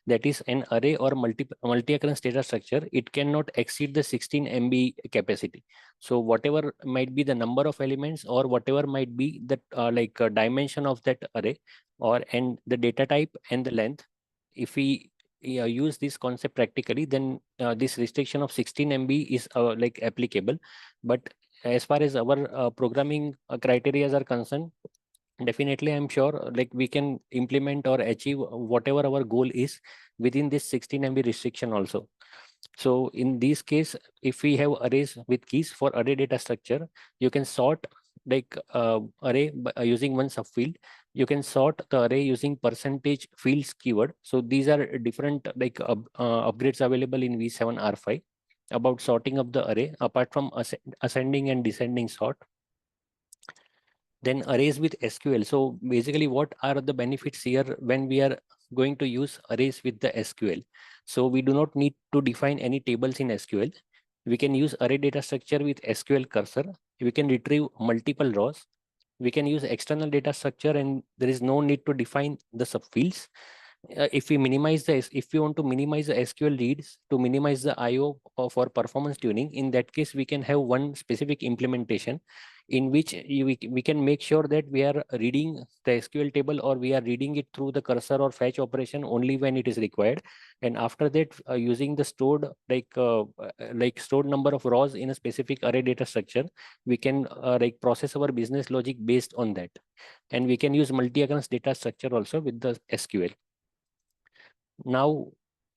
that is an array or multi-occurrence data structure, it cannot exceed the 16 MB capacity. So whatever might be the number of elements or whatever might be the dimension of that array and the data type and the length, if we use this concept practically, then this restriction of 16 MB is applicable. But as far as our programming criteria are concerned, definitely I'm sure we can implement or achieve whatever our goal is within this 16 MB restriction also. So in this case, if we have arrays with keys for array data structure, you can sort array using one subfield. You can sort the array using percentage fields keyword. So these are different upgrades available in V7 R5 about sorting of the array apart from ascending and descending sort. Then arrays with SQL. So basically, what are the benefits here when we are going to use arrays with the SQL? So we do not need to define any tables in SQL. We can use array data structure with SQL cursor. We can retrieve multiple rows. We can use external data structure, and there is no need to define the subfields. If we want to minimize the SQL reads to minimize the IO for performance tuning, in that case, we can have one specific implementation in which we can make sure that we are reading the SQL table or we are reading it through the cursor or fetch operation only when it is required. And after that, using the stored stored number of rows in a specific array data structure, we can process our business logic based on that. And we can use multi-occurrence data structure also with the SQL. Now,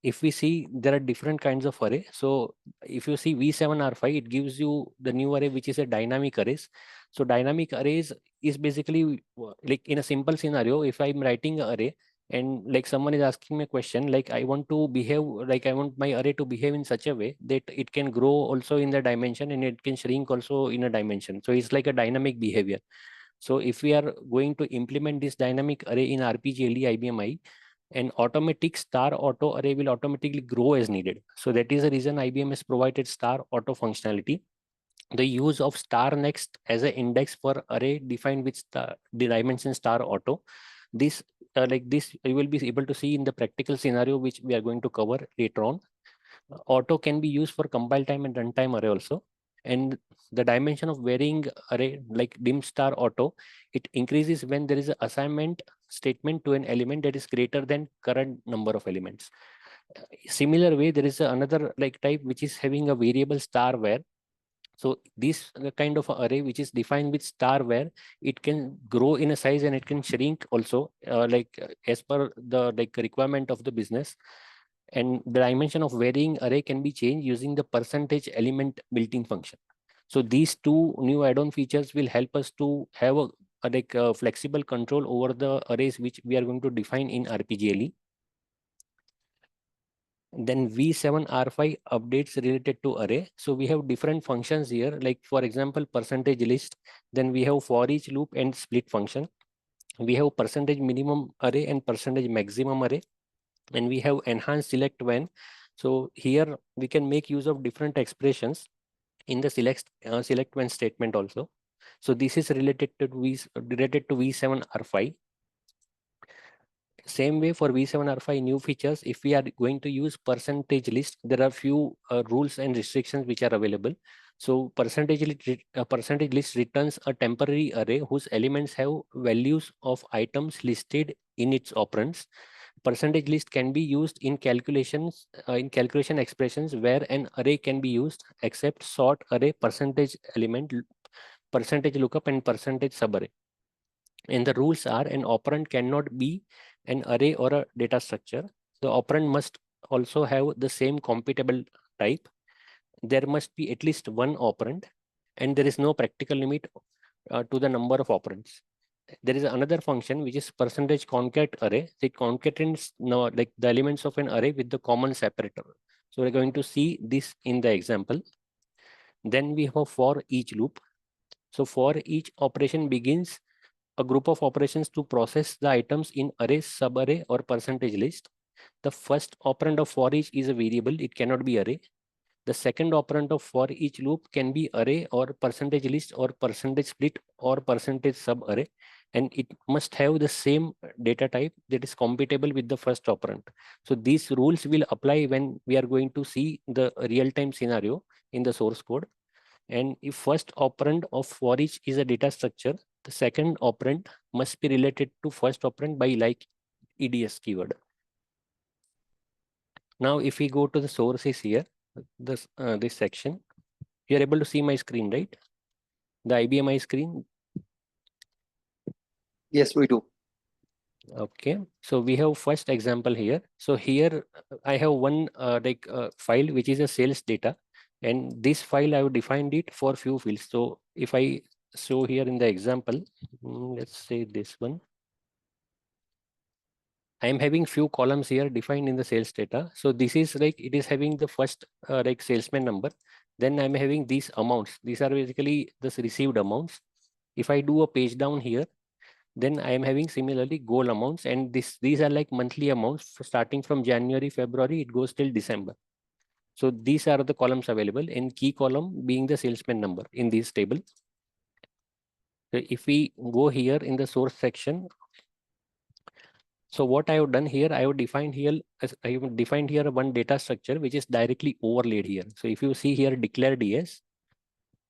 if we see, there are different kinds of array. So if you see V7R5, it gives you the new array, which is a dynamic arrays. So dynamic arrays is basically like in a simple scenario, if I'm writing an array and like someone is asking me a question, like I want my array to behave in such a way that it can grow also in the dimension and it can shrink also in a dimension. So it's like a dynamic behavior. So if we are going to implement this dynamic array in RPGLE IBMi, an automatic star auto array will automatically grow as needed. So that is the reason IBM has provided star auto functionality. The use of star next as an index for array defined with the dimension star auto. This you will be able to see in the practical scenario which we are going to cover later on. Auto can be used for compile time and runtime array also. And the dimension of varying array like dim star auto, it increases when there is an assignment statement to an element that is greater than current number of elements. Similar way, there is another type which is having a variable star var. So this kind of array which is defined with star var, it can grow in a size and it can shrink also as per the requirement of the business. And the dimension of varying array can be changed using the percentage element built-in function. So these two new add-on features will help us to have a flexible control over the arrays which we are going to define in RPGLE. Then V7R5 updates related to array. So we have different functions here, like for example, percentage list. Then we have for each loop and split function. We have percentage minimum array and percentage maximum array. And we have enhanced select when. So here we can make use of different expressions in the select when statement also. So this is related to V7R5. Same way for V7R5 new features, if we are going to use percentage list, there are few rules and restrictions which are available. So percentage list returns a temporary array whose elements have values of items listed in its operands. Percentage list can be used in calculation expressions where an array can be used except sort array, percentage element, percentage lookup, and percentage subarray. And the rules are an operand cannot be an array or a data structure. The operand must also have the same computable type. There must be at least one operand, and there is no practical limit to the number of operands. There is another function which is percentage concat array. It concatenates the elements of an array with the common separator. So we're going to see this in the example. Then we have for each loop. So for each operation begins a group of operations to process the items in array, subarray, or percentage list. The first operand of for each is a variable. It cannot be array. The second operand of for each loop can be array or percentage list or percentage split or percentage subarray. and it must have the same data type that is compatible with the first operand. So these rules will apply when we are going to see the real-time scenario in the source code. And if first operand of for each is a data structure, the second operand must be related to first operand by like EDS keyword. Now, if we go to the sources here, this section, you are able to see my screen, right? The IBMi screen. Yes, we do. Okay, so we have first example here. So here I have one file which is a sales data, and this file I have defined it for few fields. So if I show here in the example, let's say this one, I am having few columns here defined in the sales data. So this is like it is having the first like salesman number. Then I'm having these amounts. These are basically the received amounts. If I do a page down here, then I am having similarly goal amounts, and these are like monthly amounts starting from January, February, it goes till December. So these are the columns available, in key column being the salesman number in this table. So if we go here in the source section, so what I have done here, I have defined here one data structure which is directly overlaid here. So if you see here declare DS,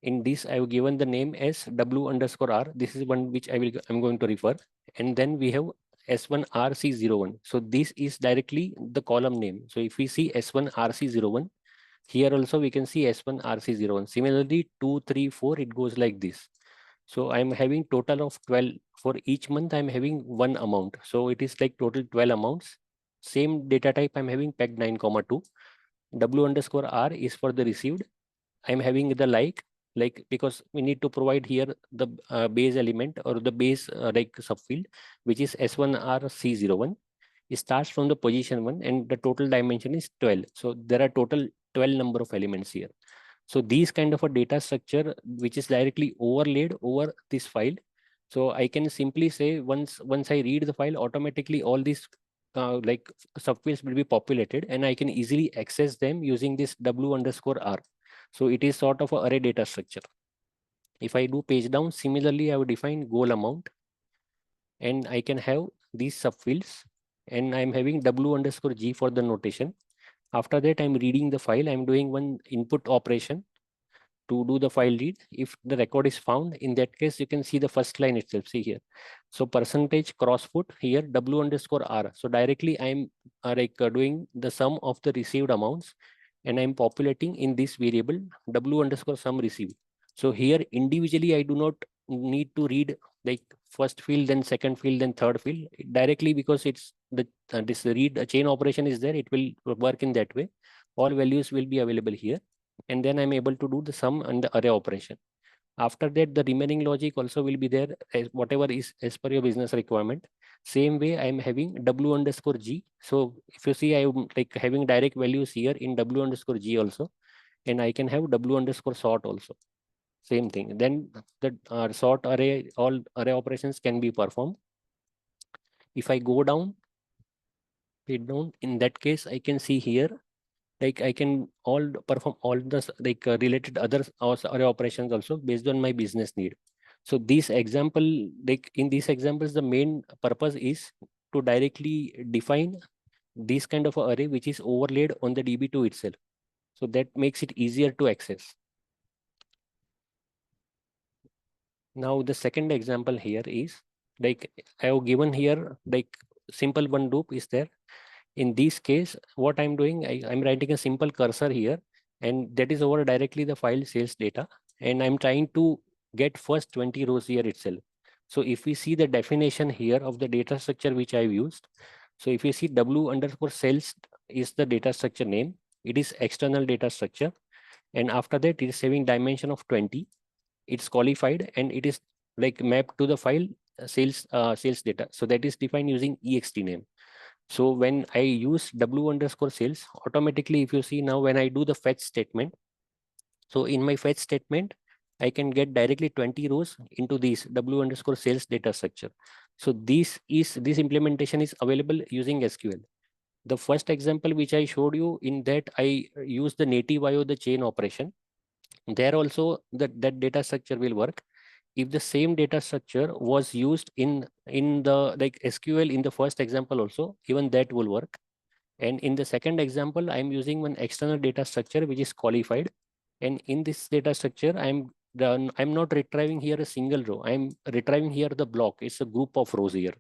in this I have given the name as W underscore R. This is one which I'm going to refer. And then we have S1RC01. So this is directly the column name. So if we see S1RC01, here also we can see S1RC01. Similarly, 2, 3, 4, it goes like this. So I'm having total of 12. For each month, I'm having one amount. So it is like total 12 amounts. Same data type, I'm having peg 9, 2. W underscore R is for the received. I'm having the like because we need to provide here the base element or the base like subfield, which is S1RC01. It starts from the position 1 and the total dimension is 12. So there are total 12 number of elements here. So these kind of a data structure which is directly overlaid over this file. So I can simply say once I read the file, automatically all these like subfields will be populated, and I can easily access them using this W underscore R. So it is sort of a array data structure. If I do page down, similarly I would define goal amount, and I can have these subfields, and I'm having W underscore G for the notation. After that, I'm reading the file. I'm doing one input operation to do the file read. If the record is found, in that case, you can see the first line itself. See here. So percentage crossfoot here, W underscore R. So directly I'm doing the sum of the received amounts, and I'm populating in this variable W underscore sum received. So here individually, I do not need to read like first field, then second field, then third field directly, because it's the this read chain operation is there. It will work in that way. All values will be available here, and then I'm able to do the sum and the array operation. After that, the remaining logic also will be there as whatever is as per your business requirement. Same way, I'm having W underscore G. So if you see, I'm like having direct values here in W underscore G also, and I can have W underscore sort also. Same thing. Then the sort array, all array operations can be performed. If I go down, in that case, I can see here like I can all perform all the related other array operations also based on my business need. So this example, like in these examples, the main purpose is to directly define this kind of array which is overlaid on the DB2 itself. So that makes it easier to access. Now the second example here is like I have given here like simple one loop is there. In this case, what I'm doing, I'm writing a simple cursor here, and that is over directly the file sales data. And I'm trying to get first 20 rows here itself. So if we see the definition here of the data structure which I've used, so if you see W underscore sales is the data structure name, it is external data structure. And after that, it is having dimension of 20. It's qualified and it is like mapped to the file sales data. So that is defined using ext name. So when I use W underscore sales, automatically, if you see now when I do the fetch statement, so in my fetch statement, I can get directly 20 rows into this W underscore sales data structure. So this implementation is available using SQL. The first example which I showed you, in that I use the native IO, the chain operation. There also that data structure will work. if the same data structure was used in the like SQL in the first example also, even that will work. And in the second example, I'm using one external data structure which is qualified. And in this data structure, I'm not retrieving here a single row. I'm retrieving here the block. It's a group of rows here.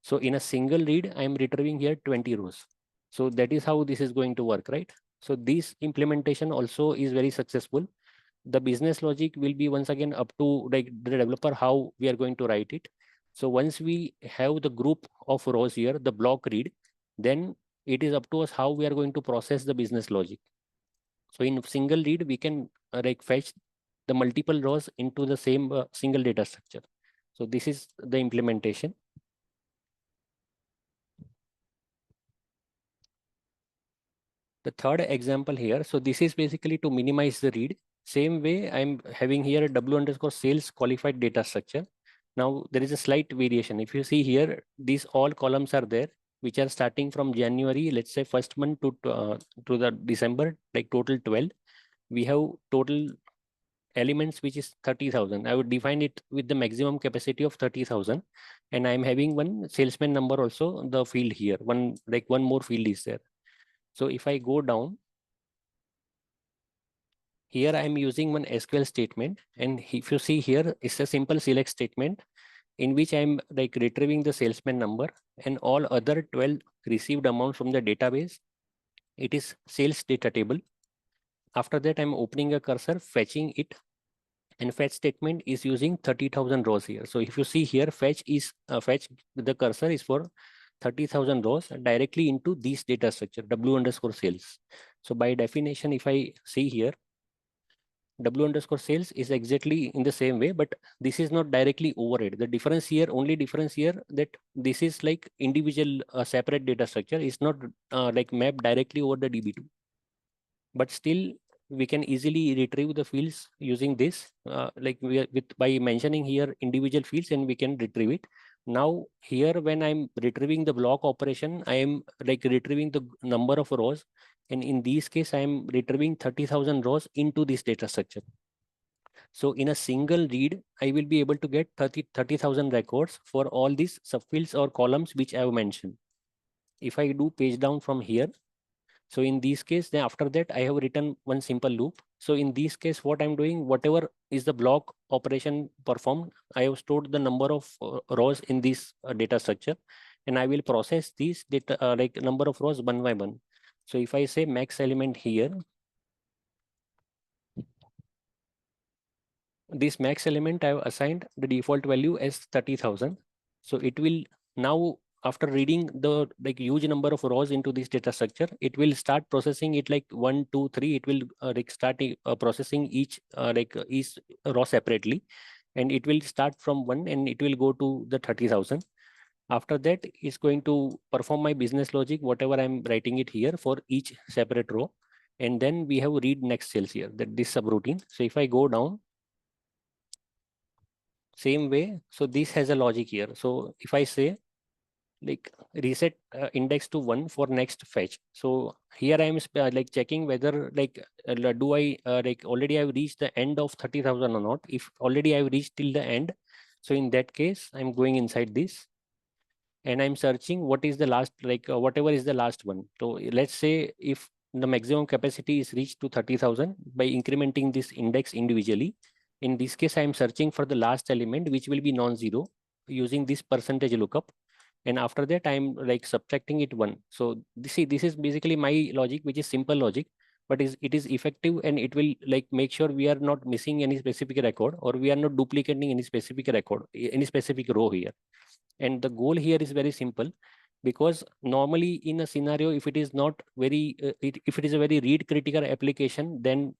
So in a single read, I'm retrieving here 20 rows. So that is how this is going to work, right? So this implementation also is very successful. The business logic will be once again up to like the developer how we are going to write it. So once we have the group of rows here, the block read, then it is up to us how we are going to process the business logic. So in single read, we can like fetch the multiple rows into the same single data structure. So this is the implementation. The third example here, so this is basically to minimize the read. Same way, I'm having here a W underscore sales qualified data structure. Now there is a slight variation. If you see here, these all columns are there, which are starting from January, let's say first month to the December, like total 12. We have total elements which is 30,000. I would define it with the maximum capacity of 30,000, and I'm having one salesman number also the field here. One more field is there. So if I go down, here I'm using one SQL statement, and if you see here, it's a simple select statement in which I'm like retrieving the salesman number and all other 12 received amounts from the database. It is sales data table. After that, I'm opening a cursor, fetching it, and fetch statement is using 30,000 rows here. So if you see here, fetch the cursor is for 30,000 rows directly into this data structure, W underscore sales. So by definition, if I see here, W underscore sales is exactly in the same way, but this is not directly overhead. The difference here, only difference here, that this is like individual separate data structure. It's not like mapped directly over the DB2, but still we can easily retrieve the fields using this, like we are with by mentioning here individual fields, and we can retrieve it. Now here, when I'm retrieving the block operation, I am like retrieving the number of rows, and in this case, I am retrieving 30,000 rows into this data structure. So in a single read, I will be able to get 30,000 records for all these subfields or columns which I have mentioned. If I do page down from here, so in this case, then after that, I have written one simple loop. So in this case, what I'm doing, whatever is the block operation performed, I have stored the number of rows in this data structure, and I will process these data like number of rows one by one. So if I say max element here, this max element I have assigned the default value as 30,000. So it will now, after reading the like huge number of rows into this data structure, it will start processing it like 1, 2, 3. It will like start processing each row separately, and it will start from 1 and it will go to the 30,000. After that, it's going to perform my business logic, whatever I'm writing it here for each separate row. And then we have read next cells here, that this subroutine. So if I go down, same way, so this has a logic here. So if I say like reset index to 1 for next fetch, so here I'm like checking whether like do I like already I've reached the end of 30,000 or not. If already I've reached till the end, so in that case I'm going inside this and I'm searching what is the last, like whatever is the last one. So let's say if the maximum capacity is reached to 30,000 by incrementing this index individually. In this case, I am searching for the last element, which will be non-zero using this percentage lookup. And after that, I'm like subtracting it 1. So this is basically my logic, which is simple logic, but it is effective, and it will like make sure we are not missing any specific record, or we are not duplicating any specific record, any specific row here. And the goal here is very simple, because normally in a scenario, if it is not very if it is a very read critical application, then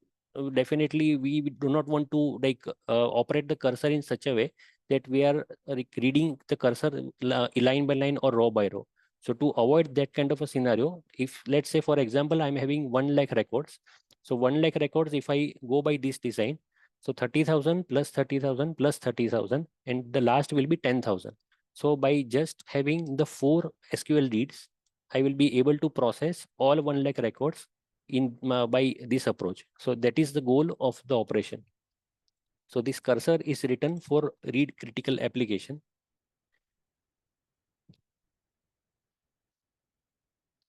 definitely we do not want to like operate the cursor in such a way that we are like reading the cursor line by line or row by row. So to avoid that kind of a scenario, if let's say for example I'm having 1 lakh records, so 1 lakh records, if I go by this design, so 30,000 plus 30,000 plus 30,000, and the last will be 10,000. So by just having the 4 SQL reads, I will be able to process all 1 lakh records in by this approach. So that is the goal of the operation. So this cursor is written for read critical application.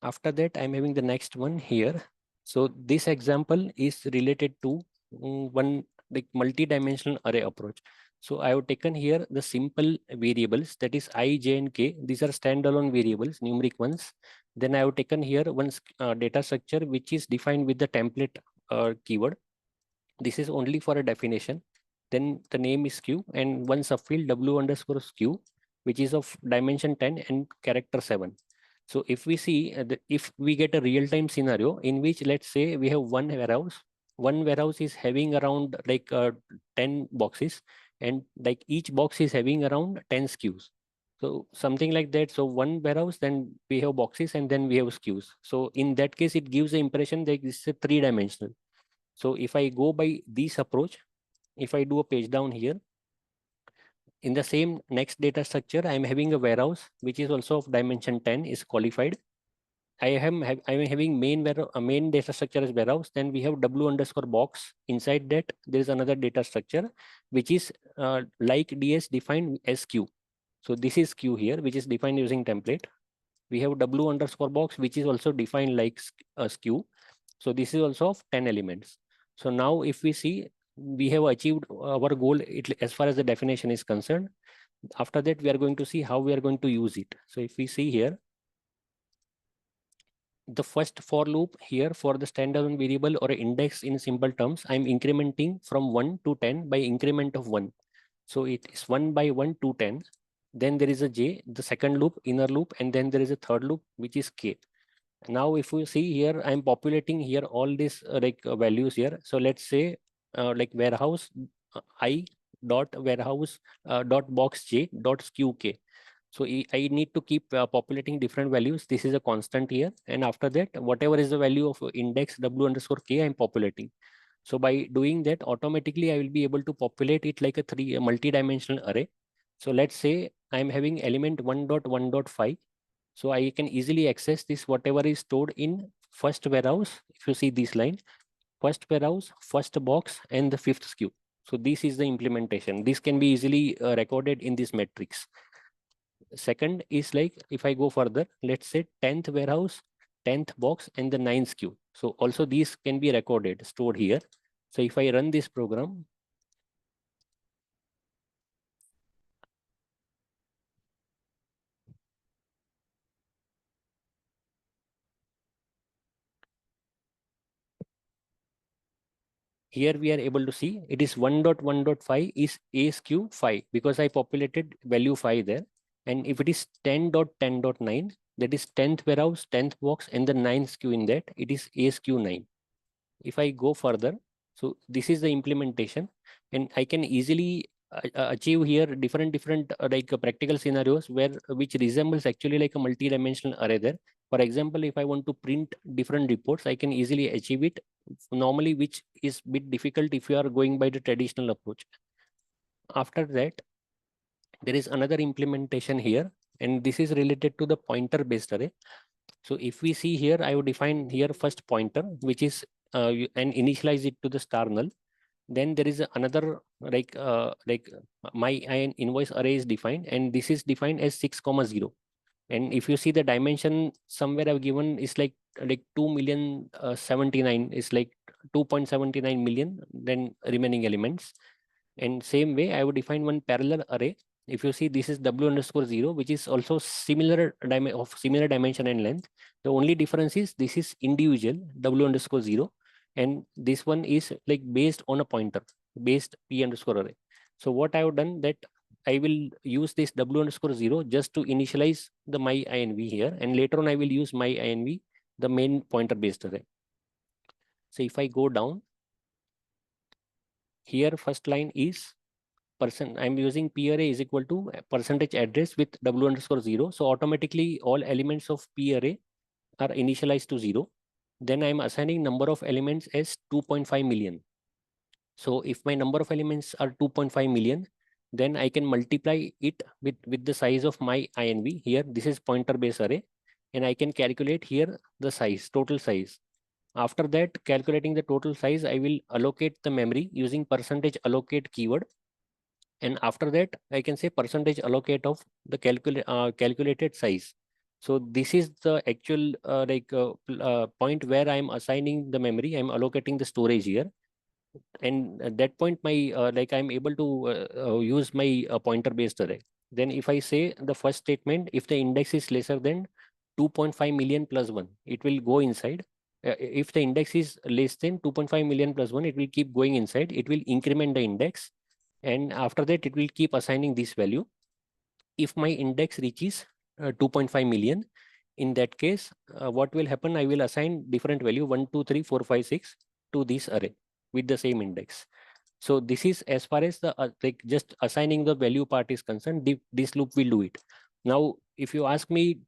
After that, I'm having the next one here. So this example is related to one like multi-dimensional array approach. So I have taken here the simple variables, that is I, j, and k. These are standalone variables, numeric ones. Then I have taken here one data structure which is defined with the template keyword. This is only for a definition. Then the name is q and one subfield w underscore q, which is of dimension 10 and character 7. So if we see, if we get a real-time scenario in which, let's say we have one warehouse is having around like 10 boxes, and like each box is having around 10 SKUs. So something like that. So one warehouse, then we have boxes, and then we have SKUs. So in that case, it gives the impression that it's a three-dimensional. So if I go by this approach, if I do a page down here, in the same next data structure, I'm having a warehouse, which is also of dimension 10 is qualified. I'm having main data structure as warehouse. Then we have w underscore box. Inside that, there is another data structure, which is like ds defined as q. So this is q here, which is defined using template. We have w underscore box, which is also defined like skew. So this is also of 10 elements. So now if we see, we have achieved our goal as far as the definition is concerned. After that, we are going to see how we are going to use it. So if we see here, the first for loop here for the standalone variable or index in simple terms, I'm incrementing from 1 to 10 by increment of 1. So it is 1 by 1 to 10. Then there is a j, the second loop, inner loop, and then there is a third loop, which is k. Now if we see here, I'm populating here all these values here. So let's say like warehouse I dot warehouse dot box j dot skew k. So I need to keep populating different values. This is a constant here, and after that, whatever is the value of index w underscore k, I'm populating. So by doing that, automatically I will be able to populate it like a multi-dimensional array. So let's say I'm having element 1.1.5. So I can easily access this whatever is stored in first warehouse. If you see this line, first warehouse, first box, and the fifth SKU. So this is the implementation. This can be easily recorded in this matrix. Second is like if I go further, let's say 10th warehouse, 10th box, and the 9th SKU. So also these can be recorded, stored here. So if I run this program, here we are able to see it is 1.1.5 is a SKU 5 because I populated value 5 there. And if it is 10.10.9, that is 10th warehouse, 10th box, and the 9th SKU in that, it is a SKU 9. If I go further, so this is the implementation, and I can easily achieve here different practical scenarios where which resembles actually like a multi-dimensional array there. For example, if I want to print different reports, I can easily achieve it normally, which is bit difficult if you are going by the traditional approach. After that, there is another implementation here, and this is related to the pointer based array. So if we see here, I would define here first pointer, which is and initialize it to the star null. Then there is another my invoice array is defined, and this is defined as 6,0. And if you see the dimension somewhere I've given is like 2 million 79 is like 2.79 million, then remaining elements. And same way, I would define one parallel array. If you see, this is w underscore 0, which is also similar dimension and length. The only difference is this is individual w underscore 0, and this one is like based on a pointer, based p underscore array. So what I have done that I will use this w underscore 0 just to initialize the my inv here, and later on I will use my inv, the main pointer based array. So if I go down here, first line is I'm using p array is equal to percentage address with w underscore 0. So automatically all elements of p array are initialized to 0. Then I'm assigning number of elements as 2.5 million. So if my number of elements are 2.5 million, then I can multiply it with the size of my INV. Here, this is pointer based array, and I can calculate here the size, total size. After that, calculating the total size, I will allocate the memory using percentage allocate keyword. And after that, I can say percentage allocate of the calculated size. So this is the actual point where I'm assigning the memory. I'm allocating the storage here, and at that point my I'm able to use my pointer based array. Then if I say the first statement, if the index is lesser than 2.5 million plus 1, it will go inside. If the index is less than 2.5 million plus 1, it will keep going inside. It will increment the index, and after that it will keep assigning this value. If my index reaches 2.5 million, in that case, what will happen, I will assign different value 1 2 3 4 5 6 to this array with the same index. So this is as far as the just assigning the value part is concerned. This loop will do it. Now if you ask me,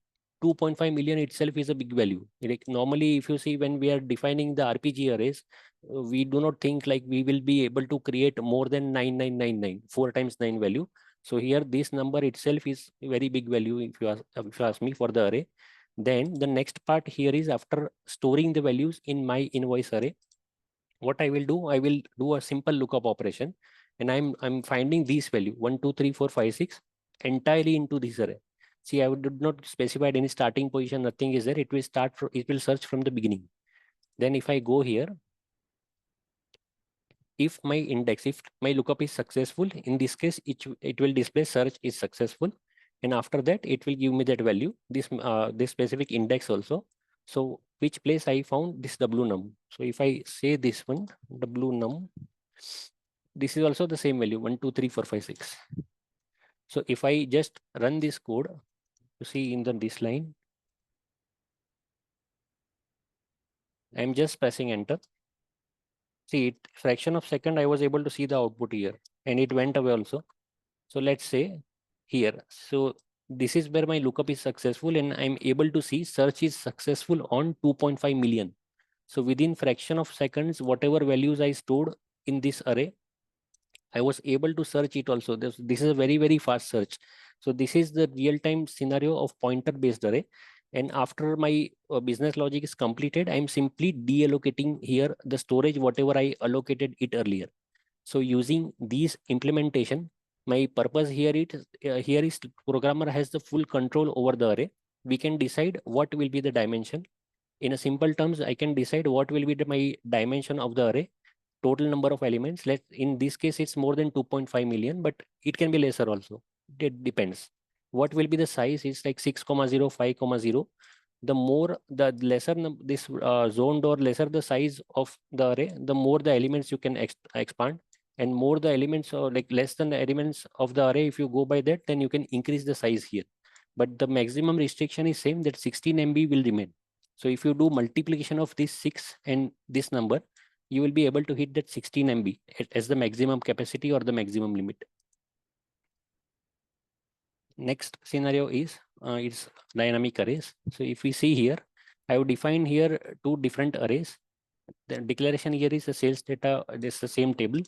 2.5 million itself is a big value. Like normally if you see, when we are defining the RPG arrays, we do not think like we will be able to create more than 9999, 4 times 9 value. So here this number itself is a very big value if you ask me for the array. Then the next part here is, after storing the values in my invoice array, what I will do, I will do a simple lookup operation, and I'm finding this value 1 2 3 4 5 6 entirely into this array. See, did not specify any starting position, nothing is there. It will it will search from the beginning. Then if I go here, if my lookup is successful, in this case, it will display search is successful. And after that, it will give me that value, this specific index also. So which place I found this WNUM. So if I say this one, WNUM, this is also the same value, 1 2 3 4 5 6. So if I just run this code, you see in this line, I'm just pressing enter. See, it fraction of second I was able to see the output here, and it went away also. So let's say here, so this is where my lookup is successful, and I'm able to see search is successful on 2.5 million. So within fraction of seconds, whatever values I stored in this array, I was able to search it also. This is a very, very fast search. So this is the real-time scenario of pointer-based array. And after my business logic is completed, I'm simply deallocating here the storage, whatever I allocated it earlier. So using these implementation, my purpose here is programmer has the full control over the array. We can decide what will be the dimension. In a simple terms, I can decide what will be my dimension of the array, total number of elements. Let in this case it's more than 2.5 million, but it can be lesser also. It depends. What will be the size is like 6,0, 5,0. The more the lesser this zoned or lesser the size of the array, the more the elements you can expand, and more the elements, or like less than the elements of the array, if you go by that, then you can increase the size here. But the maximum restriction is same, that 16 MB will remain. So if you do multiplication of this 6 and this number, you will be able to hit that 16 MB as the maximum capacity or the maximum limit. Next scenario is it's dynamic arrays. So if we see here, I have defined here two different arrays. The declaration here is the sales data, this is the same table.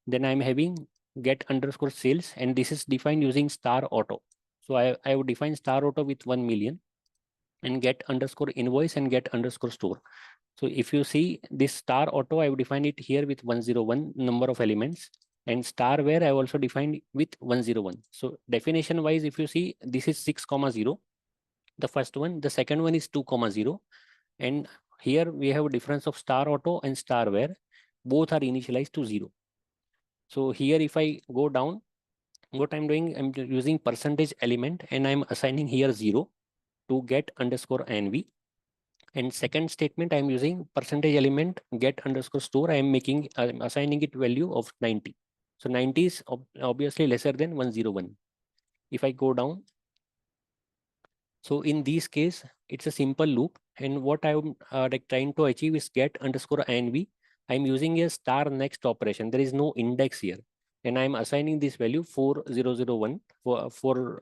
Then I'm having get underscore sales, and this is defined using star auto. So I would define star auto with 1 million, and get underscore invoice and get underscore store. So if you see this star auto, I would define it here with 101 number of elements, and star where I also defined with 101. So definition wise, if you see, this is 6,0, the first one, the second one is 2,0. And here we have a difference of star auto and star where both are initialized to 0. So here if I go down, what I'm doing, I'm using percentage element, and I'm assigning here 0 to get underscore nv. And second statement, I'm using percentage element get underscore store. I'm assigning it value of 90. So 90 is obviously lesser than 101. If I go down, so in this case, it's a simple loop. And what I'm trying to achieve is get underscore nv. I'm using a star next operation. There is no index here. And I'm assigning this value 4001 4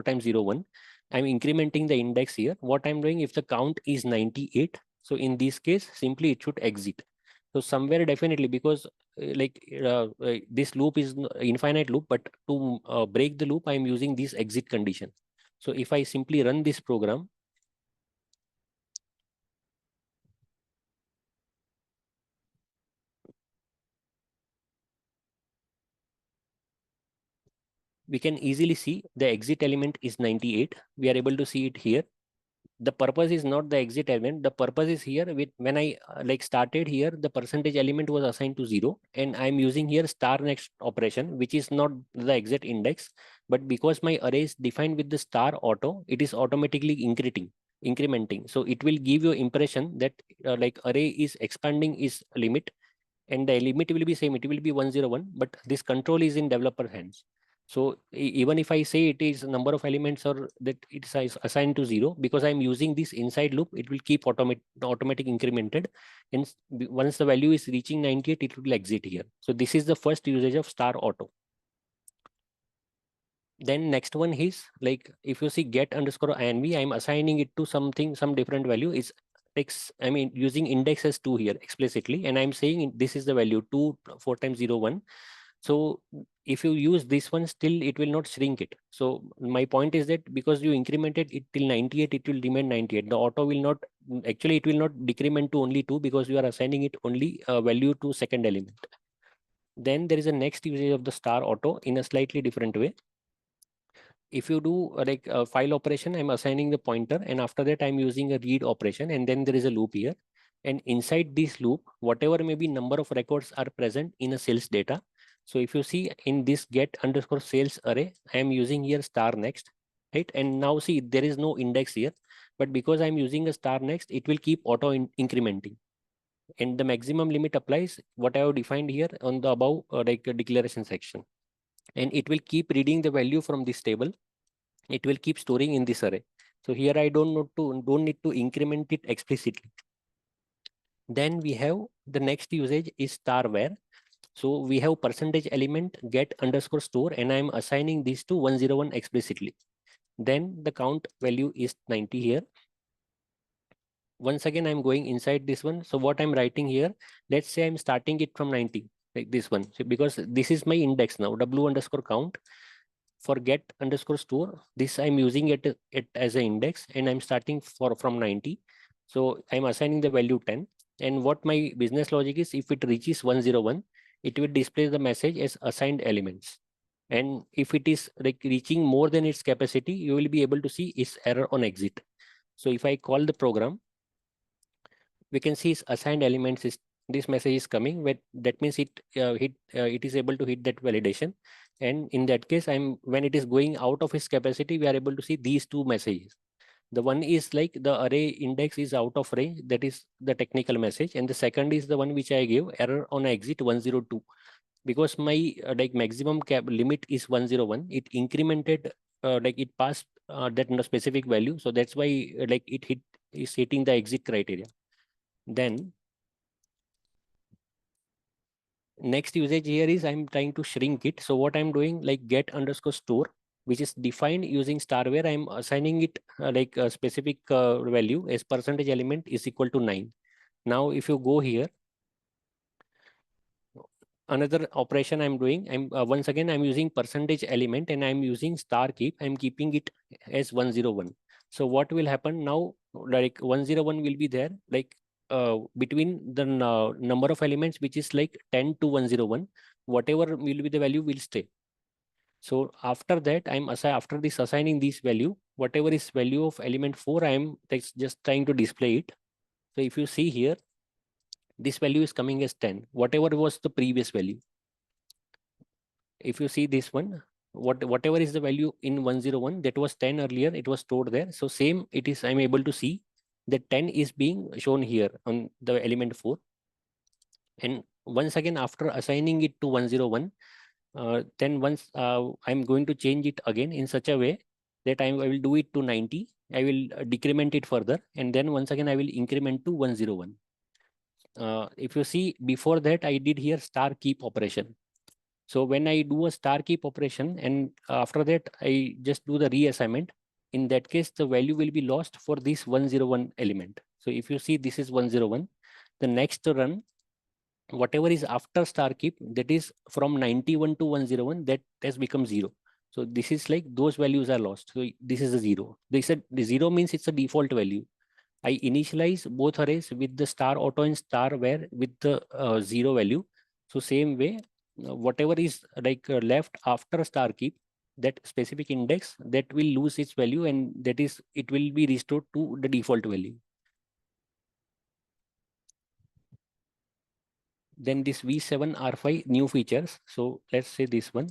times 01. I'm incrementing the index here. What I'm doing, if the count is 98, so in this case, simply it should exit. So somewhere definitely, because this loop is infinite loop, but to break the loop, I'm using this exit condition. So if I simply run this program, we can easily see the exit element is 98. We are able to see it here. The purpose is not the exit element. The purpose is here with when I like started here, the percentage element was assigned to 0, and I'm using here star next operation, which is not the exit index, but because my array is defined with the star auto, it is automatically incrementing. So it will give you impression that like array is expanding is limit, and the limit will be same, it will be 101, but this control is in developer hands. So even if I say it is number of elements or that it's assigned to 0, because I'm using this inside loop, it will keep automatic incremented, and once the value is reaching 98, it will exit here. So this is the first usage of star auto. Then next one is like, if you see get underscore inv, I'm assigning it to something, some different value. Is I mean using index as 2 here explicitly, and I'm saying this is the value 2 4 times 0 1. So if you use this one, still it will not shrink it. So my point is that because you incremented it till 98, it will remain 98. The auto will not, actually it will not decrement to only 2, because you are assigning it only value to second element. Then there is a next usage of the star auto in a slightly different way. If you do like a file operation, I'm assigning the pointer, and after that I'm using a read operation, and then there is a loop here. And inside this loop, whatever maybe number of records are present in a sales data. So if you see in this get underscore sales array, I am using here star next, right? And now see there is no index here, but because I'm using a star next, it will keep auto incrementing. And the maximum limit applies what I have defined here on the above like declaration section. And it will keep reading the value from this table, it will keep storing in this array. So here I don't need to increment it explicitly. Then we have the next usage is star where. So we have percentage element get underscore store, and I'm assigning this to 101 explicitly. Then the count value is 90 here. Once again, I'm going inside this one. So what I'm writing here, let's say I'm starting it from 90, like this one. So because this is my index now, w underscore count. For get underscore store, this I'm using it as an index, and I'm starting from 90. So I'm assigning the value 10. And what my business logic is, if it reaches 101, it will display the message as assigned elements. And if it is like reaching more than its capacity, you will be able to see its error on exit. So if I call the program, we can see its assigned elements is this message is coming, but that means it is able to hit that validation. And in that case, when it is going out of its capacity, we are able to see these two messages. The one is like the array index is out of range, that is the technical message, and the second is the one which I gave, error on exit 102. Because my like maximum cap limit is 101, it incremented like it passed that specific value, so that's why like it is hitting the exit criteria. Then next usage here is I'm trying to shrink it. So what I'm doing, like get underscore store, which is defined using star where, I'm assigning it like a specific value as percentage element is equal to 9. Now if you go here, another operation I'm doing, I'm once again I'm using percentage element, and I'm using star keep, I'm keeping it as 101. So what will happen now, like 101 will be there, like between the number of elements, which is like 10 to 101, whatever will be the value will stay. So after that, after this assigning this value, whatever is value of element 4, I'm just trying to display it. So if you see here, this value is coming as 10, whatever was the previous value. If you see this one, whatever is the value in 101, that was 10 earlier, it was stored there. So same it is, I'm able to see that 10 is being shown here on the element 4. And once again, after assigning it to 101, then once I'm going to change it again in such a way that I will do it to 90. I will decrement it further, and then once again I will increment to 101. If you see before that, I did here star keep operation. So when I do a star keep operation, and after that I just do the reassignment, in that case the value will be lost for this 101 element. So if you see this is 101, the next run, whatever is after star keep, that is from 91 to 101, that has become 0. So this is like those values are lost. So this is a 0. They said the 0 means it's a default value. I initialize both arrays with the star auto and star where with the 0 value. So same way, whatever is like left after star keep, that specific index, that will lose its value, and that is, it will be restored to the default value. Then this V7 R5 new features. So let's say this one.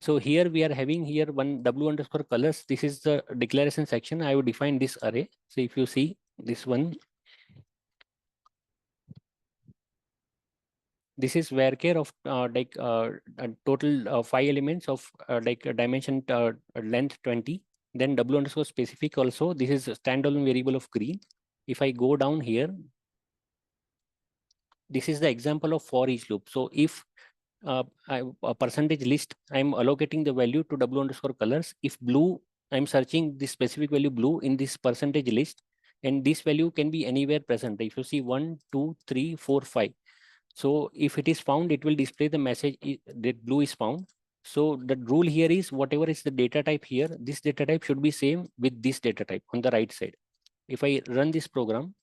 So here we are having here one W underscore colors. This is the declaration section. I would define this array. So if you see this one, this is varchar of total 5 elements of dimension length 20. Then W underscore specific also. This is a standalone variable of green. If I go down here, this is the example of for each loop. So if a percentage list, I'm allocating the value to W underscore colors. If blue, I'm searching this specific value blue in this percentage list, and this value can be anywhere present. If you see 1, 2, 3, 4, 5. So if it is found, it will display the message that blue is found. So the rule here is whatever is the data type here, this data type should be same with this data type on the right side. If I run this program,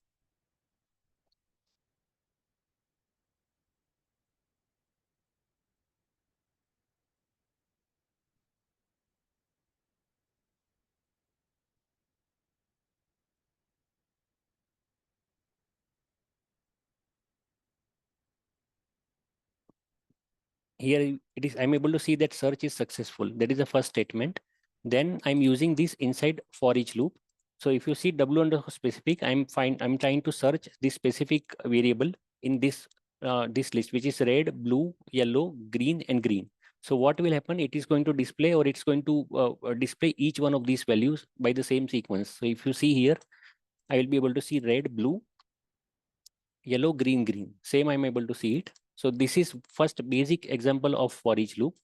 here it is, I'm able to see that search is successful. That is the first statement. Then I'm using this inside for each loop. So if you see W underscore specific, I'm trying to search this specific variable in this list, which is red, blue, yellow, green, and green. So what will happen? It is going to display, or it's going to display each one of these values by the same sequence. So if you see here, I will be able to see red, blue, yellow, green, green. Same, I'm able to see it. So this is first basic example of for each loop.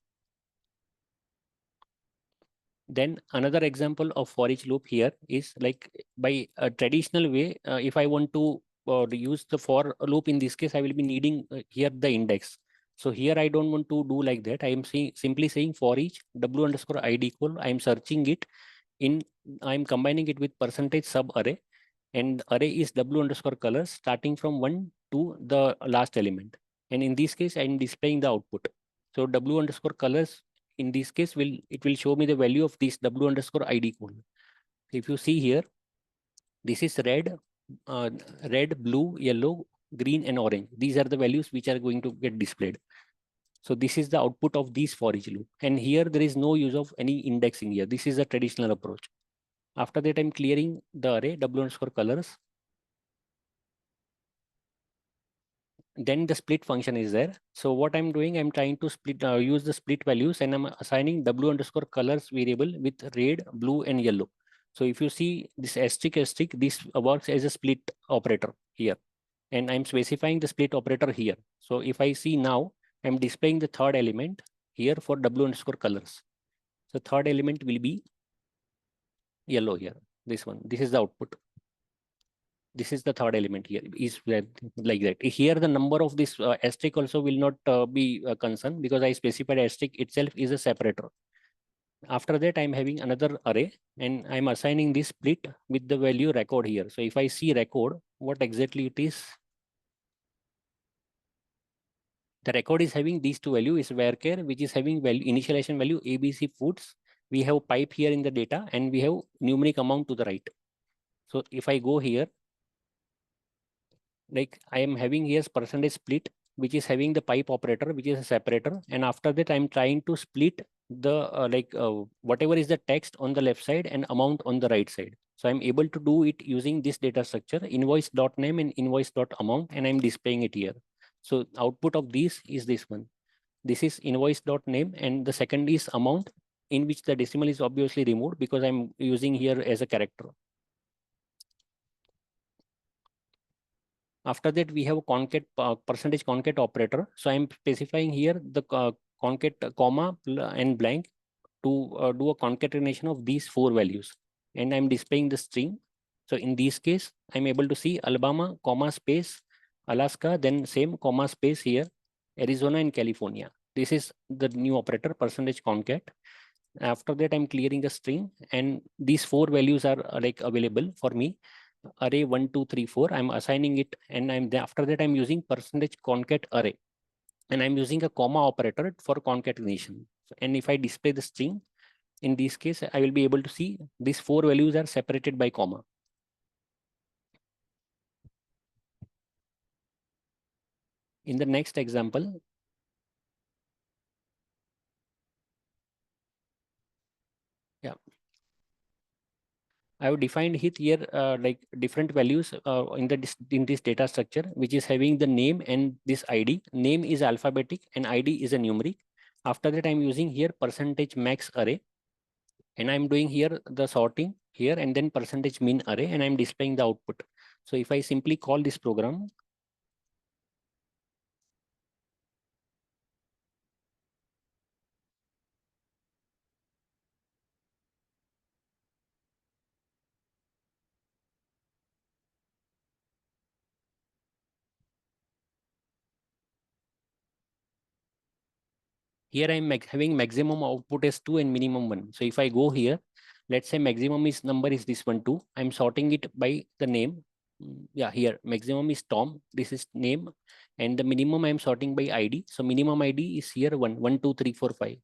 Then another example of for each loop here is like by a traditional way, if I want to use the for loop, in this case, I will be needing here the index. So here I don't want to do like that. I am simply saying for each W underscore ID equal, I am searching it in, I'm combining it with percentage sub array, and array is W underscore colors starting from 1 to the last element. And in this case, I'm displaying the output. So W underscore colors in this case it will show me the value of this W underscore ID code. If you see here, this is uh, red, blue, yellow, green, and orange. These are the values which are going to get displayed. So this is the output of these for each loop. And here there is no use of any indexing here. This is a traditional approach. After that, I'm clearing the array W underscore colors. Then the split function is there. So what I'm doing, I'm trying to use the split values, and I'm assigning W underscore colors variable with red, blue, and yellow. So if you see this asterisk, this works as a split operator here. And I'm specifying the split operator here. So if I see now, I'm displaying the third element here for W underscore colors. So third element will be yellow here. This one, this is the output. This is the third element here, is like that. Here the number of this asterisk also will not be a concern, because I specified asterisk itself is a separator. After that, I'm having another array, and I'm assigning this split with the value record here. So if I see record, what exactly it is, the record is having these two values, is varchar, which is having value initialization value ABC foods. We have pipe here in the data, and we have numeric amount to the right. So if I go here, like I am having here percentage split, which is having the pipe operator, which is a separator. And after that, I'm trying to split the whatever is the text on the left side and amount on the right side. So I'm able to do it using this data structure, invoice.name and invoice.amount, and I'm displaying it here. So output of this is this one. This is invoice.name, and the second is amount, in which the decimal is obviously removed because I'm using here as a character. After that, we have concat percentage concat operator. So I'm specifying here the concat comma and blank to do a concatenation of these four values. And I'm displaying the string. So in this case, I'm able to see Alabama, comma space, Alaska, then same comma space here, Arizona and California. This is the new operator, percentage concat. After that, I'm clearing the string, and these four values are like available for me. Array 1, 2, 3, 4. I'm assigning it, and after that I'm using percentage concat array. and I'm using a comma operator for concatenation. And if I display the string, in this case, I will be able to see these 4 values are separated by comma. In the next example, yeah, I have defined here like different values in this data structure, which is having the name and this ID. Name is alphabetic and ID is a numeric. After that, I'm using here percentage max array, and I'm doing here the sorting here and then percentage min array, and I'm displaying the output. So if I simply call this program, here I'm having maximum output as 2 and minimum 1. So if I go here, let's say maximum is number is this one 2. I'm sorting it by the name. Yeah, here maximum is Tom. This is name, and the minimum I'm sorting by ID. So minimum ID is here 1, 1, 2, 3, 4, 5.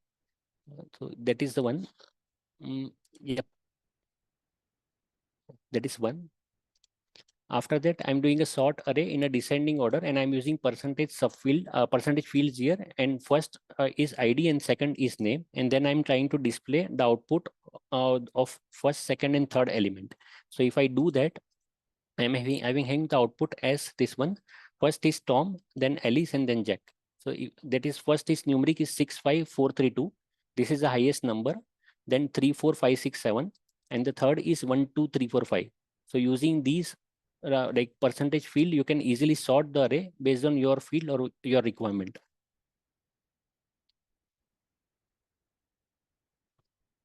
So that is the one. Yep, that is one. After that, I'm doing a sort array in a descending order, and I'm using percentage subfield, percentage fields here. And first is ID and second is name. And then I'm trying to display the output of first, second, and third element. So if I do that, I'm having the output as this one. First is Tom, then Alice, and then Jack. So that is first is numeric is 65432. This is the highest number. Then 34567, and the third is 12345. So using these like percentage field, you can easily sort the array based on your field or your requirement.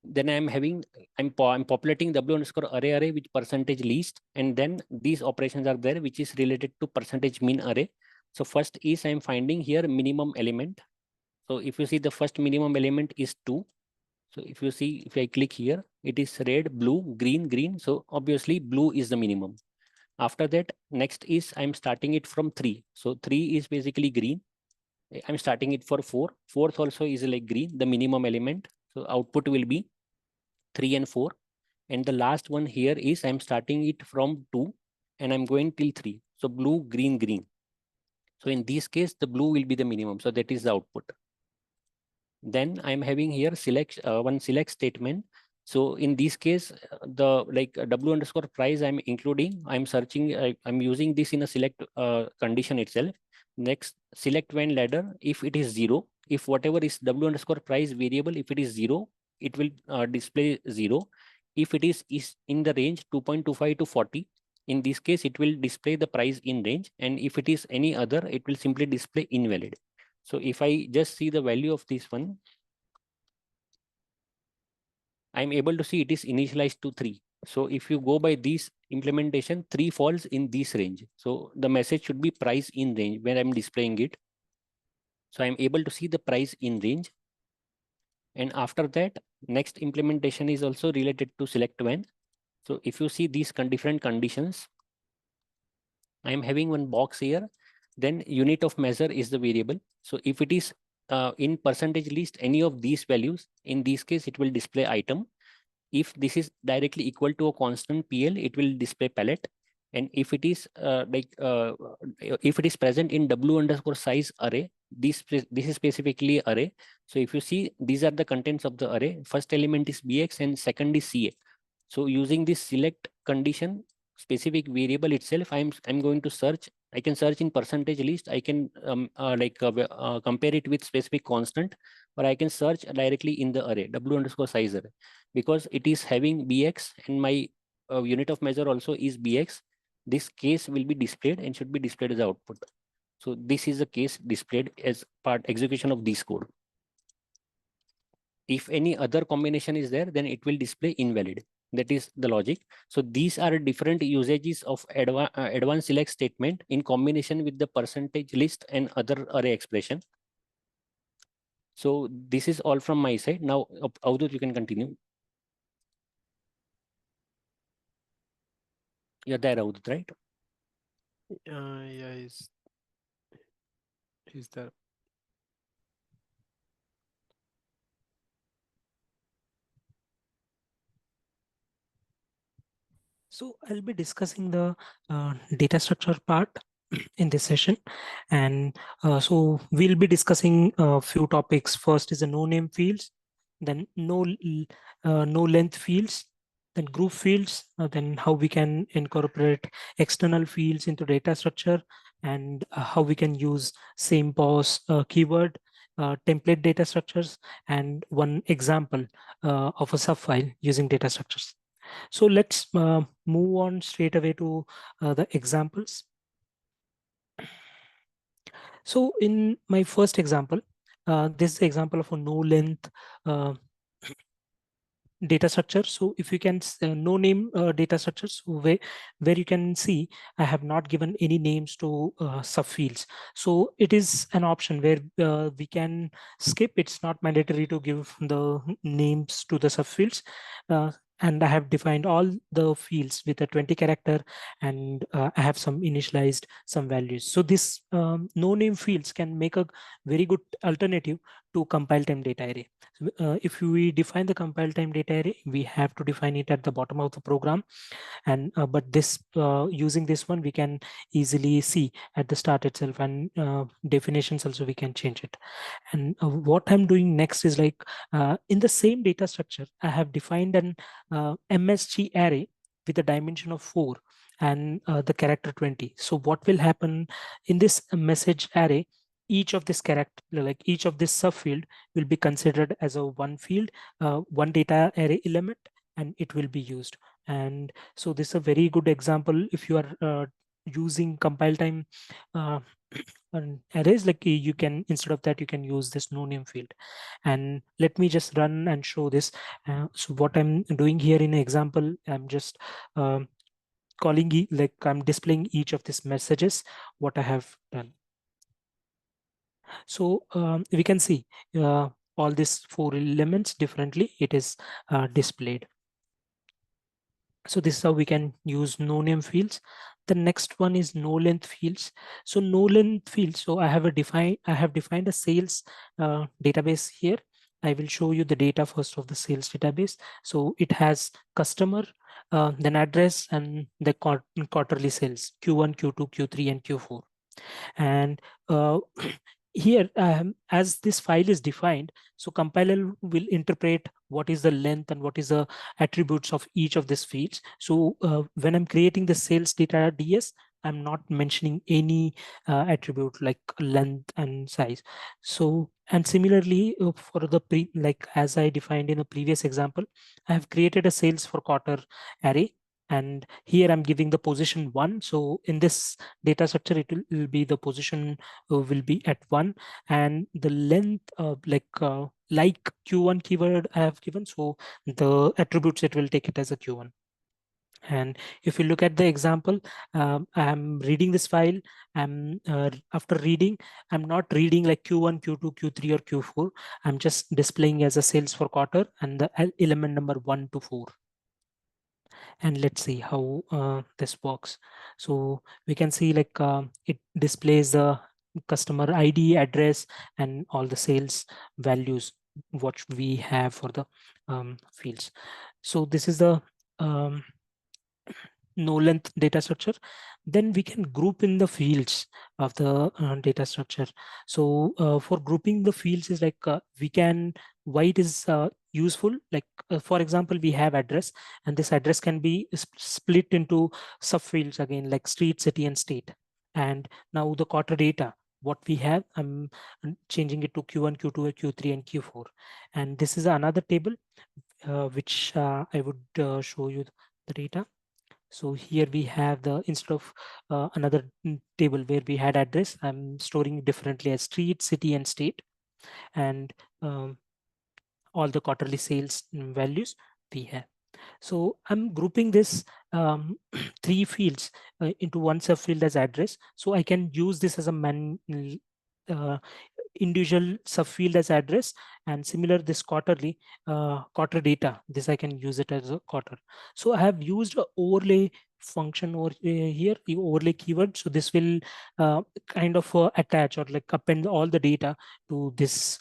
Then I'm populating w underscore array with percentage least, and then these operations are there which is related to percentage min array. So first is I'm finding here minimum element. So if you see the first minimum element is 2. So if you see, if I click here, it is red, blue, green, green. So obviously blue is the minimum. After that, next is I'm starting it from 3. So 3 is basically green. I'm starting it for 4. Fourth also is like green, the minimum element. So output will be 3 and 4. And the last one here is I'm starting it from 2 and I'm going till 3. So blue, green, green. So in this case, the blue will be the minimum. So that is the output. Then I'm having here one select statement. So in this case, the like w underscore price I'm including, I'm searching, I'm using this in a select condition itself. Next, select when ladder, if it is 0, if whatever is w underscore price variable, if it is 0, it will display 0. If it is in the range 2.25 to 40, in this case, it will display the price in range. And if it is any other, it will simply display invalid. So if I just see the value of this one, I'm able to see it is initialized to 3. So if you go by this implementation, 3 falls in this range. So the message should be price in range when I'm displaying it. So I'm able to see the price in range. And after that, next implementation is also related to select when. So if you see these different conditions, I'm having one box here. Then unit of measure is the variable. So if it is in percentage list, any of these values, in this case, it will display item. If this is directly equal to a constant PL, it will display palette. And if it is if it is present in W underscore size array, this is specifically array. So if you see, these are the contents of the array. First element is BX and second is CA. So using this select condition specific variable itself, I'm going to search. I can search in percentage list. I can compare it with specific constant, or I can search directly in the array W underscore size array, because it is having BX and my unit of measure also is BX. This case will be displayed and should be displayed as the output. So this is the case displayed as part execution of this code. If any other combination is there, then it will display invalid. That is the logic. So these are different usages of advanced select statement in combination with the percentage list and other array expression. So this is all from my side. Now, Avadut, you can continue. You're there, Avadut, right? Yeah, he's there. So I'll be discussing the data structure part in this session. And so we'll be discussing a few topics. First is the no name fields, then no length fields, then group fields, then how we can incorporate external fields into data structure, and how we can use same pause keyword, template data structures, and one example of a subfile using data structures. So let's move on straight away to the examples. So in my first example, this is the example of a no length uh, data structure. So if you can no name data structures, where you can see I have not given any names to subfields. So it is an option where we can skip. It's not mandatory to give the names to the subfields. And I have defined all the fields with a 20 character, and I have some initialized some values. So this no name fields can make a very good alternative to compile time data array. So, if we define the compile time data array, we have to define it at the bottom of the program. And but this using this one, we can easily see at the start itself, and definitions also we can change it. And what I'm doing next is like in the same data structure, I have defined an MSG array with a dimension of 4 and the character 20. So what will happen in this message array? Each of this character, like each of this subfield, will be considered as a one field, one data array element, and it will be used. And so this is a very good example if you are using compile time uh, and arrays. Like you can, instead of that, you can use this no name field. And let me just run and show this. So what I'm doing here in an example, I'm just calling like I'm displaying each of these messages what I have done. So we can see all these 4 elements differently it is displayed. So this is how we can use no name fields. The next one is no length fields. So no length fields. So I have defined a sales database here. I will show you the data first of the sales database. So it has customer, then address, and the quarterly sales Q1, Q2, Q3, and Q4. And here, as this file is defined, so compiler will interpret what is the length and what is the attributes of each of these fields. So when I'm creating the sales data ds, I'm not mentioning any attribute like length and size. So, and similarly for the like as I defined in a previous example, I have created a sales for quarter array, and here I'm giving the position 1. So in this data structure, it will be the position will be at 1, and the length like q1 keyword I have given, so the attributes it will take it as a q1. And if you look at the example, I'm reading this file. After reading, I'm not reading like q1, q2, q3, or q4. I'm just displaying as a sales for quarter and the element number 1 to 4. And let's see how this works. So we can see like it displays the customer ID, address, and all the sales values what we have for the fields. So this is the um, no length data structure. Then we can group in the fields of the data structure. So for grouping the fields is like we can, why it is useful, like for example, we have address, and this address can be split into subfields again, like street, city, and state. And now the quarter data what we have, I'm changing it to q1, q2, q3, and q4. And this is another table which I would show you the data. So here we have the, instead of another table where we had address, I'm storing it differently as street, city, and state, and all the quarterly sales values we have. So I'm grouping this 3 fields into one subfield as address. So I can use this as a uh, individual subfield as address, and similar this quarter data, this I can use it as a quarter. So I have used a overlay function over here, the overlay keyword. So this will kind of attach or like append all the data to this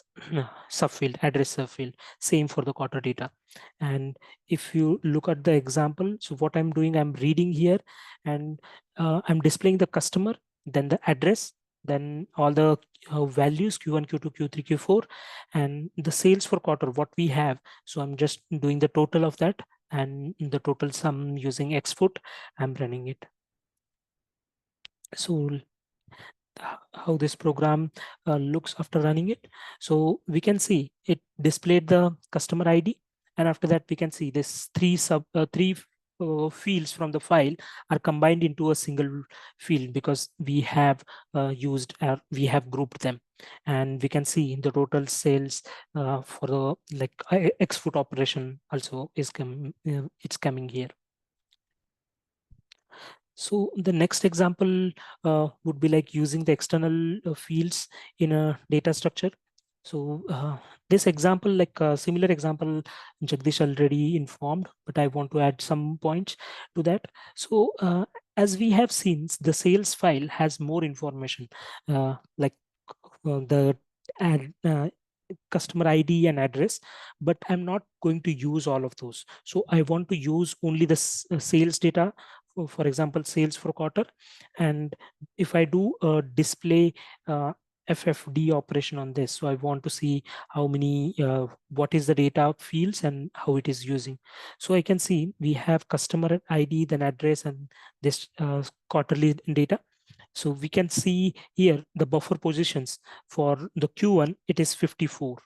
subfield, address subfield, same for the quarter data. And if you look at the example, so what I'm doing, I'm reading here, and I'm displaying the customer, then the address, then all the values Q1, Q2, Q3, Q4, and the sales for quarter, what we have. So I'm just doing the total of that, and the total sum using Xfoot, I'm running it. So how this program looks after running it. So we can see it displayed the customer ID, and after that we can see this three fields from the file are combined into a single field because we have we have grouped them, and we can see the total sales for the Xfoot operation also is it's coming here. So the next example would be like using the external fields in a data structure. So this example, like a similar example, Jagdish already informed, but I want to add some points to that. So as we have seen, the sales file has more information, the ad, customer ID and address, but I'm not going to use all of those. So I want to use only the sales data, for example, sales for quarter. And if I do a display FFD operation on this, so I want to see how many, what is the data fields and how it is using. So I can see we have customer ID, then address, and this quarterly data. So we can see here the buffer positions for the Q1, it is 54.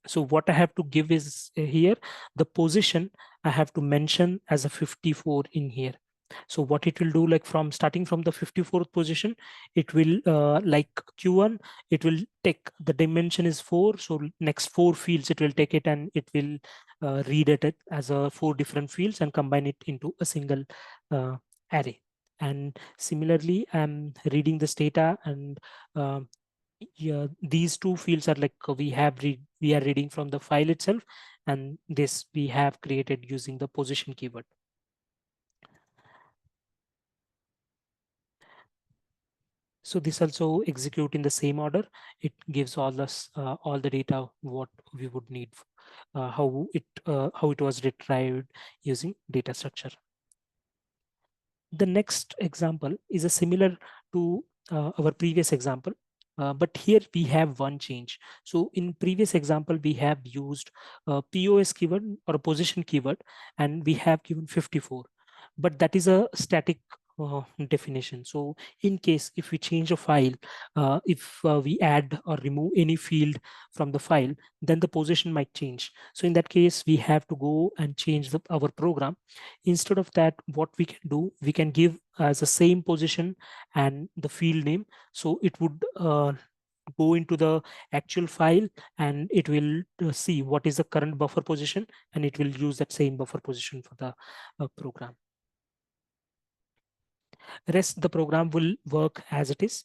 So what I have to give is here, the position I have to mention as a 54 in here. So what it will do, like from starting from the 54th position, it will like Q1, it will take the dimension is 4. So next 4 fields, it will take it and it will read it as a 4 different fields and combine it into a single array. And similarly, I'm reading this data, and yeah, these two fields are like we are reading from the file itself, and this we have created using the position keyword. So this also execute in the same order. It gives all the data what we would need, how it was retrieved using data structure. The next example is a similar to our previous example, but here we have one change. So in previous example, we have used a POS keyword or a position keyword, and we have given 54, but that is a static definition. So in case if we change a file, if we add or remove any field from the file, then the position might change. So in that case, we have to go and change our program. Instead of that, what we can do, we can give as the same position and the field name. So it would go into the actual file, and it will see what is the current buffer position, and it will use that same buffer position for the program. Rest the program will work as it is.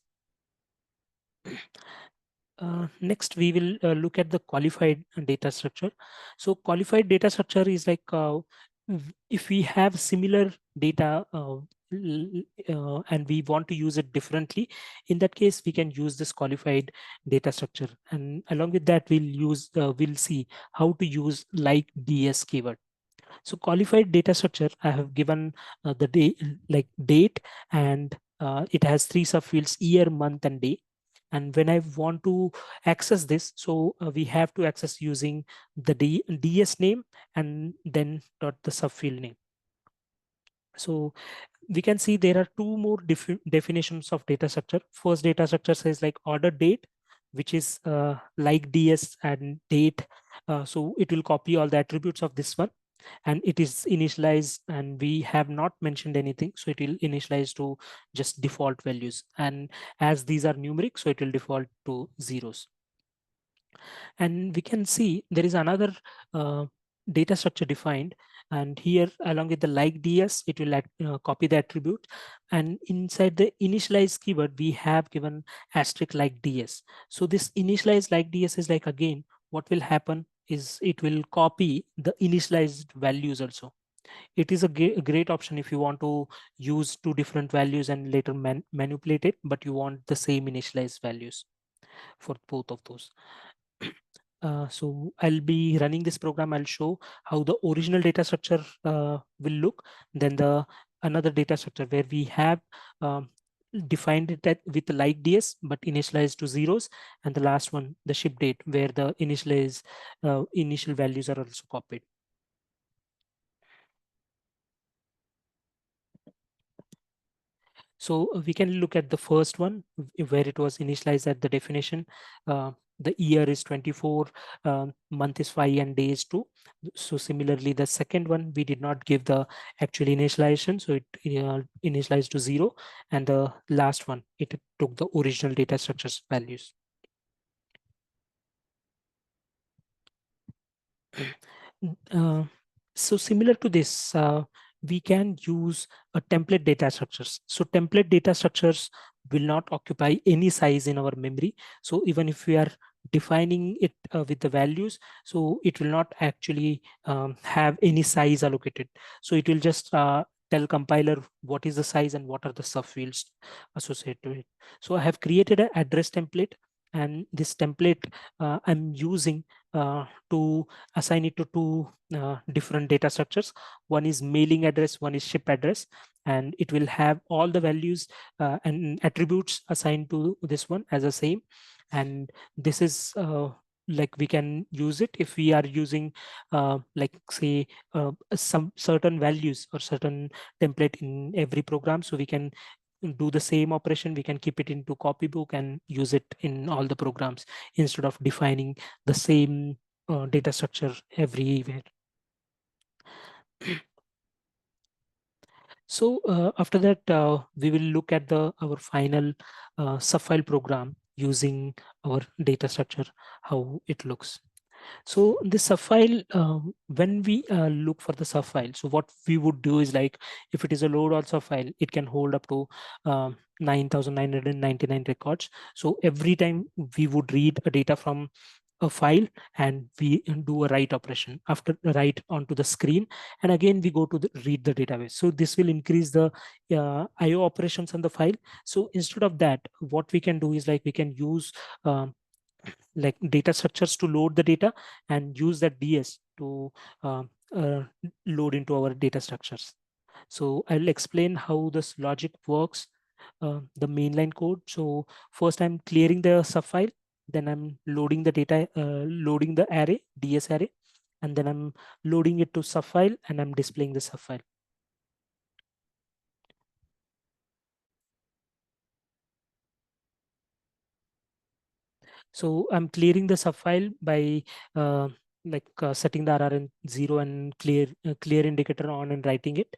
Next, we will look at the qualified data structure. So qualified data structure is like if we have similar data and we want to use it differently, in that case, we can use this qualified data structure. And along with that, we'll see how to use like DS keyword. So qualified data structure, I have given the date, and it has 3 subfields: year, month, and day. And when I want to access this, so we have to access using the DS name and then the subfield name. So we can see there are 2 more definitions of data structure. First data structure says like order date, which is like DS and date. So it will copy all the attributes of this one, and it is initialized, and we have not mentioned anything, so it will initialize to just default values, and as these are numeric, so it will default to zeros. And we can see there is another data structure defined, and here along with the like DS, it will copy the attribute, and inside the initialize keyword we have given asterisk like DS. So this initialize like DS is like, again, what will happen is it will copy the initialized values also. It is a great option if you want to use 2 different values and later manipulate it, but you want the same initialized values for both of those. So I'll be running this program. I'll show how the original data structure will look. Then the another data structure where we have defined it with like DS but initialized to zeros, and the last one, the ship date, where the initial values are also copied. So we can look at the first one where it was initialized at the definition. The year is 24, month is 5, and day is 2. So similarly, the second one, we did not give the actual initialization, so it initialized to 0. And the last one, it took the original data structures values. So similar to this, we can use a template data structures. So template data structures will not occupy any size in our memory. So even if we are defining it with the values, so it will not actually have any size allocated. So it will just tell compiler what is the size and what are the subfields associated to it. So I have created an address template, and this template I'm using to assign it to two different data structures. One is mailing address, one is ship address, and it will have all the values and attributes assigned to this one as the same. And this is like we can use it if we are using like say some certain values or certain template in every program. So we can do the same operation. We can keep it into copybook and use it in all the programs instead of defining the same data structure everywhere. So after that, we will look at our final subfile program using our data structure, how it looks. So the subfile, when we look for the subfile, so what we would do is, like, if it is a load all subfile, it can hold up to 9,999 records. So every time we would read a data from a file, and we do a write operation after write onto the screen, and again we go to read the database. So this will increase the IO operations on the file. So instead of that, what we can do is, like, we can use like data structures to load the data and use that DS to uh, load into our data structures. So I'll explain how this logic works, the mainline code. So first I'm clearing the subfile, then I'm loading the data, loading the array, DS array, and then I'm loading it to subfile, and I'm displaying the subfile. So I'm clearing the subfile by setting the RRN 0 and clear indicator on and writing it.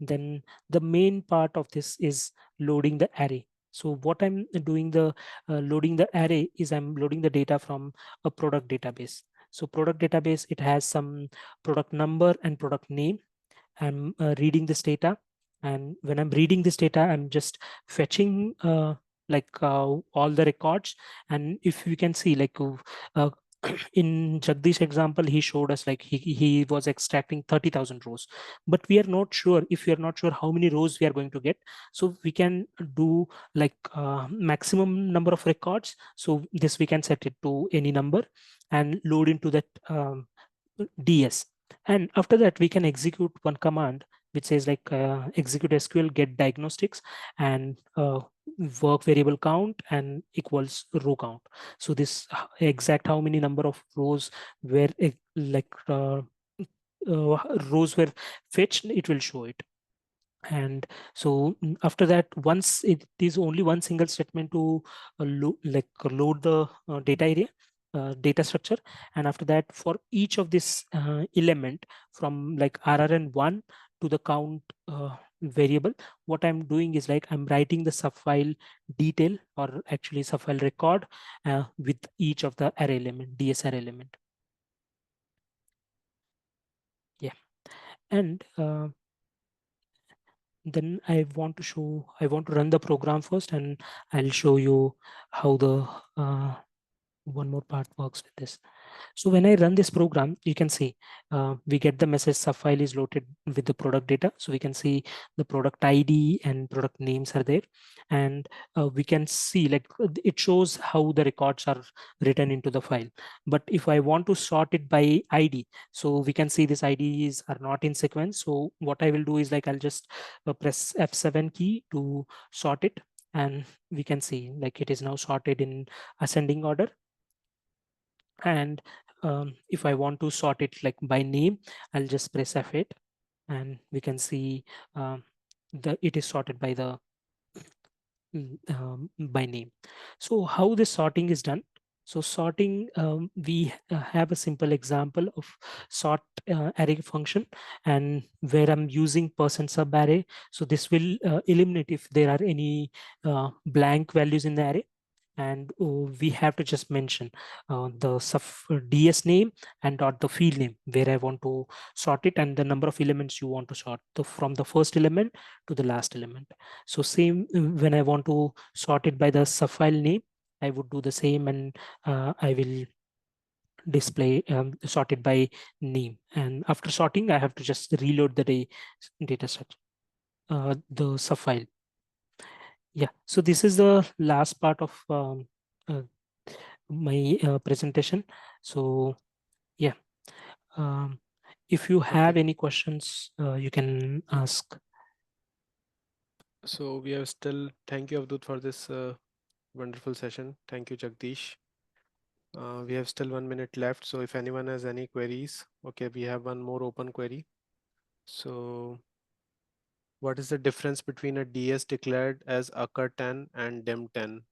Then the main part of this is loading the array. So what I'm doing the loading the array is I'm loading the data from a product database. So product database, it has some product number and product name. I'm reading this data, and when I'm reading this data, I'm just fetching all the records. And if you can see, like in Jagdish example, he showed us like he was extracting 30,000 rows, but we are not sure, if we are not sure how many rows we are going to get. So we can do like maximum number of records. So this we can set it to any number and load into that DS. And after that, we can execute one command which says like execute SQL get diagnostics and work variable count and equals row count. So this exact how many number of rows were rows were fetched, it will show it. And so after that, once it is only one single statement to load the data area, data structure. And after that, for each of this element from like RRN1 to the count variable, what I'm doing is like I'm writing the subfile detail, or actually subfile record with each of the array element, DS array element. Yeah. And then I want to run the program first, and I'll show you how the one more part works with this. So when I run this program, you can see we get the message subfile is loaded with the product data. So we can see the product ID and product names are there. And we can see like it shows how the records are written into the file. But if I want to sort it by ID, so we can see these IDs are not in sequence. So what I will do is like I'll just press F7 key to sort it. And we can see like it is now sorted in ascending order. And if I want to sort it like by name, I'll just press F8 and we can see it is sorted by the by name. So how this sorting is done? So sorting, we have a simple example of sort array function, and where I'm using percent sub array. So this will eliminate if there are any blank values in the array. And we have to just mention the ds name and dot the field name where I want to sort it, and the number of elements you want to sort from the first element to the last element. So same when I want to sort it by the subfile name, I would do the same, and I will display sorted by name. And after sorting, I have to just reload the data structure, the subfile. Yeah, so this is the last part of uh, my presentation. So yeah, um, if you have Okay. any questions, you can ask. So we have still, thank you Avdut for this wonderful session. Thank you Jagdish. We have still 1 minute left. So if anyone has any queries, okay, we have one more open query. So what is the difference between a DS declared as occur10 and dim10?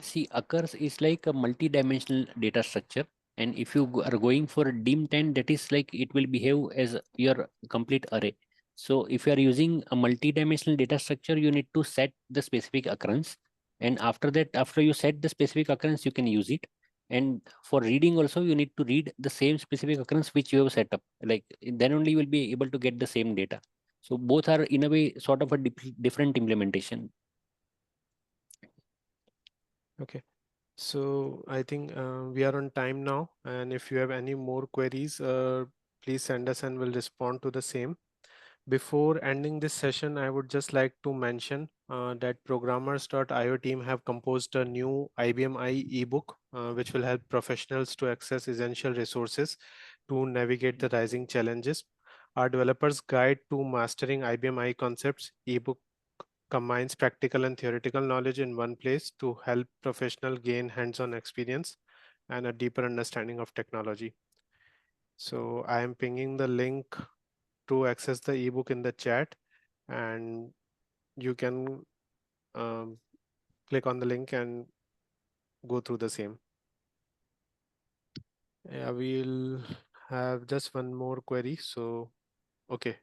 See, occurs is like a multi-dimensional data structure. And if you are going for a dim10, that is like it will behave as your complete array. So if you are using a multi-dimensional data structure, you need to set the specific occurrence. And after that, after you set the specific occurrence, you can use it. And for reading also, you need to read the same specific occurrence which you have set up. Like then only you will be able to get the same data. So both are in a way sort of a different implementation. Okay. So I think we are on time now. And if you have any more queries, please send us and we'll respond to the same. Before ending this session, I would just like to mention that programmers.io team have composed a new IBMi ebook, which will help professionals to access essential resources to navigate the rising challenges. Our developers guide to mastering IBMi concepts ebook combines practical and theoretical knowledge in one place to help professional gain hands-on experience and a deeper understanding of technology. So I am pinging the link to access the ebook in the chat, and you can um, click on the link and go through the same. Yeah, we'll have just one more query. So, okay,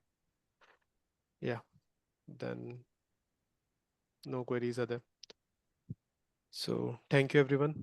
yeah, then no queries are there. So, thank you, everyone.